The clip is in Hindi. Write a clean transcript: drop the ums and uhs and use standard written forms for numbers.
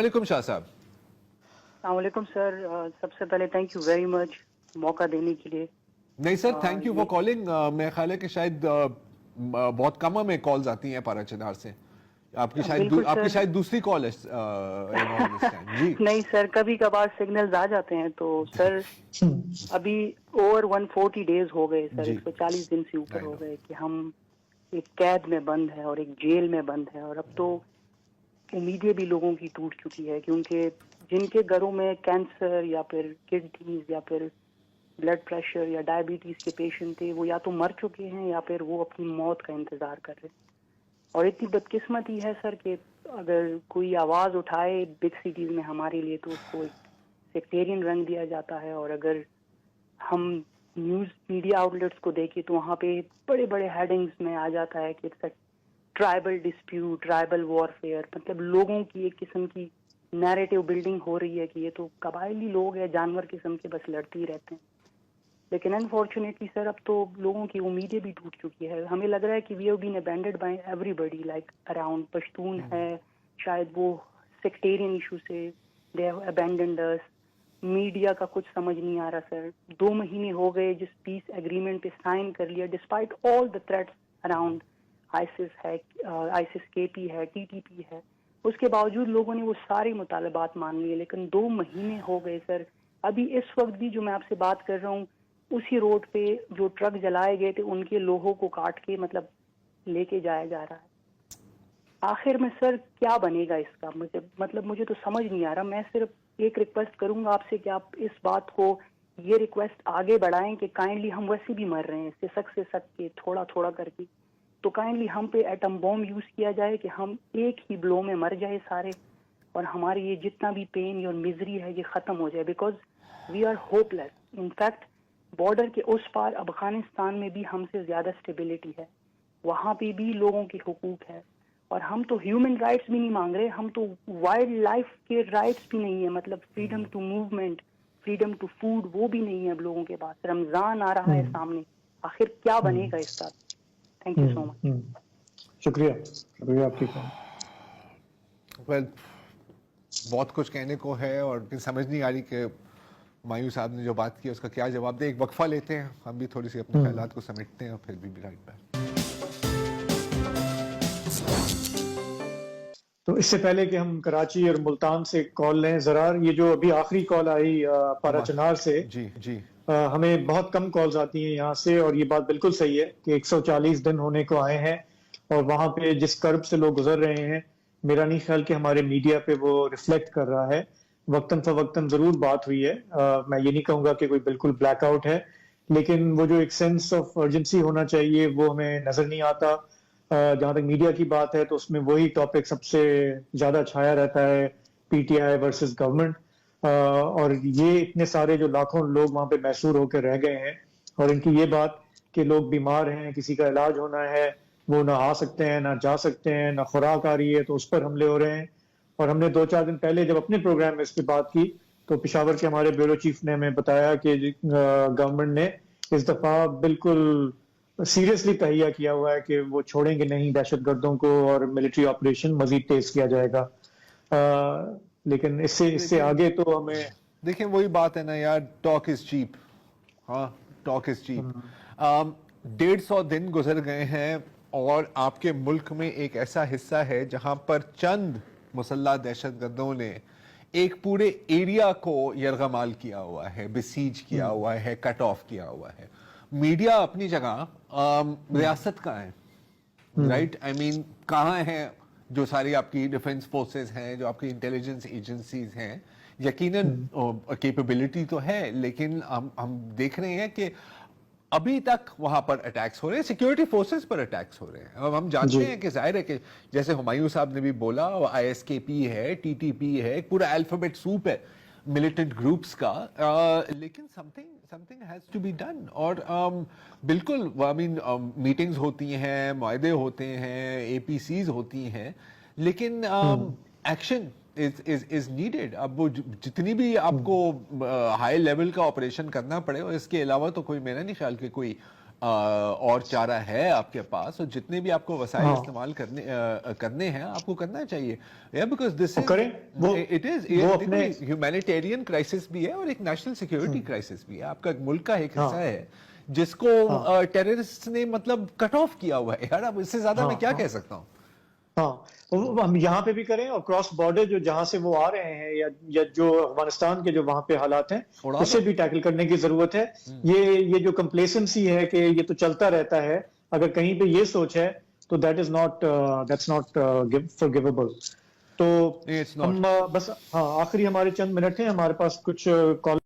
वालेकुम शाह साहब। वालेकुम सर, सबसे पहले थैंक यू वेरी मच मौका देने के लिए। नहीं sir, thank you for calling. मेरा ख्याल है कि शायद बहुत कम हमें कॉल्स आती हैं पाराचनार से। आपकी शायद दूसरी कॉल है इन ऑल दिस टाइम जी। नहीं सर, कभी कभार सिग्नल्स आ जाते हैं तो सर अभी ओवर 140 डेज हो गए सर, जी 140 दिन से ऊपर I हो know. गए कि हम एक कैद में बंद है और एक जेल में बंद है। और अब तो उम्मीदें भी लोगों की टूट चुकी है, क्योंकि जिनके घरों में कैंसर या फिर किडनीज या फिर ब्लड प्रेशर या डायबिटीज के पेशेंट थे, वो या तो मर चुके हैं या फिर वो अपनी मौत का इंतजार कर रहे हैं। और इतनी बदकिस्मती है सर कि अगर कोई आवाज उठाए बिग सिटीज में हमारे लिए तो उसको एक सेक्टेरियन रंग दिया जाता है। और अगर हम न्यूज मीडिया आउटलेट्स को देखें तो वहाँ पे बड़े बड़े हेडिंग्स में आ जाता है कि it's tribal dispute, tribal warfare. मतलब लोगों की एक किस्म की नैरेटिव बिल्डिंग हो रही है कि ये तो कबायली लोग हैं, जानवर किस्म के, बस लड़ते ही रहते हैं। लेकिन अनफॉर्चुनेटली सर अब तो लोगों की उम्मीदें भी टूट चुकी है। हमें लग रहा है कि we have been abandoned by everybody, like around Pashtun है, शायद वो सेक्टेरियन इशू से they have abandoned us. Media का कुछ समझ नहीं आ रहा सर। 2 महीने हो गए जिस पीस एग्रीमेंट पे साइन कर लिया, despite all the threats around ISIS है, आईसिस केपी है, टीटीपी है, उसके बावजूद लोगों ने वो सारे मुतालबात मान लिए। लेकिन 2 महीने हो गए सर। अभी इस वक्त भी जो मैं आपसे बात कर रहा हूँ, उसी रोड पे जो ट्रक जलाए गए थे उनके लोगों को काट के मतलब लेके जाया जा रहा है। आखिर में सर क्या बनेगा इसका, मुझे तो समझ नहीं आ रहा। मैं सिर्फ एक रिक्वेस्ट करूंगा आपसे कि आप इस बात को, ये रिक्वेस्ट आगे बढ़ाएं कि काइंडली, हम वैसे भी मर रहे हैं सिसक के थोड़ा थोड़ा करके, तो काइंडली हम पे एटम बॉम्ब यूज किया जाए कि हम एक ही ब्लो में मर जाए सारे, और हमारी ये जितना भी पेन और मिजरी है ये खत्म हो जाए। Because we are hopeless. In fact border के उस पार अफगानिस्तान में भी हमसे ज्यादा स्टेबिलिटी है, वहां पे भी लोगों के हुकूक है। और हम तो ह्यूमन राइट्स भी नहीं मांग रहे, हम तो वाइल्ड लाइफ के राइट्स भी नहीं है, मतलब freedom to movement, freedom to food, वो भी नहीं है अब लोगों के पास। रमजान आ रहा है सामने, आखिर क्या बनेगा इसका। Thank you so much. शुक्रिया आपकी कॉल। वेल, बहुत कुछ कहने को है और समझ नहीं आ रही कि मायूस साहब ने जो बात की उसका क्या जवाब दे। एक वक्फा लेते हैं, हम भी थोड़ी सी अपने ख्यालात को समेटते हैं और फिर भी राइट बैक। तो इससे पहले कि हम कराची और मुल्तान से कॉल लें, जरार ये जो अभी आखिरी कॉल आई पाराचनार से, जी जी हमें बहुत कम कॉल्स आती हैं यहाँ से, और ये बात बिल्कुल सही है कि 140 दिन होने को आए हैं और वहां पे जिस कर्ब से लोग गुजर रहे हैं, मेरा नहीं ख्याल कि हमारे मीडिया पे वो रिफ्लेक्ट कर रहा है। वक्तन फवक्तन जरूर बात हुई है, मैं ये नहीं कहूंगा कि कोई बिल्कुल ब्लैकआउट है, लेकिन वो जो एक सेंस ऑफ अर्जेंसी होना चाहिए वो हमें नजर नहीं आता। जहां तक मीडिया की बात है तो उसमें वही टॉपिक सबसे ज्यादा छाया रहता है, पीटीआई वर्सेस गवर्नमेंट। और ये इतने सारे जो लाखों लोग वहां पे मैसूर होकर रह गए हैं, और इनकी ये बात कि लोग बीमार हैं, किसी का इलाज होना है, वो ना आ सकते हैं, ना जा सकते हैं, ना खुराक आ रही है, तो उस पर हमले हो रहे हैं। और हमने 2-4 दिन पहले जब अपने प्रोग्राम में इस पर बात की तो पेशावर के हमारे ब्यूरो चीफ ने हमें बताया कि गवर्नमेंट ने इस दफा बिल्कुल सीरियसली तहिया किया हुआ है कि वो छोड़ेंगे नहीं दहशतगर्दों को, और मिलिट्री ऑपरेशन मजीद तेज किया जाएगा। लेकिन इससे आगे तो हमें, देखिए वही बात है ना यार, टॉक इज चीप। हाँ, टॉक इज चीप। 150 दिन गुजर गए हैं और आपके मुल्क में एक ऐसा हिस्सा है जहां पर चंद मुसल्लह दहशतगर्दों ने एक पूरे एरिया को यरगमाल किया हुआ है, बिसीज किया हुआ है, कट ऑफ किया हुआ है। मीडिया अपनी जगह, रियासत कहाँ है? राइट, आई मीन कहाँ है जो सारी आपकी डिफेंस फोर्सेस हैं, जो आपकी इंटेलिजेंस एजेंसीज हैं? यकीनन कैपेबिलिटी तो है, लेकिन हम देख रहे हैं कि अभी तक वहां पर अटैक्स हो रहे हैं, सिक्योरिटी फोर्सेस पर अटैक्स हो रहे हैं। अब हम जानते हैं कि जाहिर है कि जैसे हुमायूं साहब ने भी बोला, आईएसकेपी है, टीटीपी है, एक पूरा अल्फाबेट सूप है मिलिटेंट ग्रुप्स का, लेकिन something has to be done. और बिल्कुल आई मीन मीटिंग्स होती हैं, मुआहदे होते हैं, एपीसीज होती हैं, लेकिन एक्शन इज नीडेड। अब वो जितनी भी आपको हाई लेवल का ऑपरेशन करना पड़े, और इसके अलावा तो कोई, मेरा नहीं ख्याल कि कोई और चारा है आपके पास, और जितने भी आपको वसाइल हाँ। इस्तेमाल करने हैं आपको करना चाहिए, या बिकॉज दिस वो इज करें, वो- इट इज वो अपने- ह्यूमैनिटेरियन क्राइसिस भी है और एक नेशनल सिक्योरिटी क्राइसिस भी है। आपका मुल्क का एक हाँ। हिस्सा है जिसको टेररिस्ट ने मतलब कट ऑफ किया हुआ है यार। अब इससे ज्यादा मैं हाँ, क्या हाँ। कह सकता हूँ। हाँ, हम यहाँ पे भी करें, और क्रॉस बॉर्डर जो जहां से वो आ रहे हैं, या जो अफगानिस्तान के जो वहां पे हालात हैं, उड़ा उसे दो। भी टैकल करने की जरूरत है। ये जो कंप्लेसेंसी है कि ये तो चलता रहता है, अगर कहीं पे ये सोच है तो दैट्स नॉट फॉरगिवेबल। तो It's not. हम बस, हाँ, आखिरी हमारे चंद मिनट हैं, हमारे पास कुछ कॉल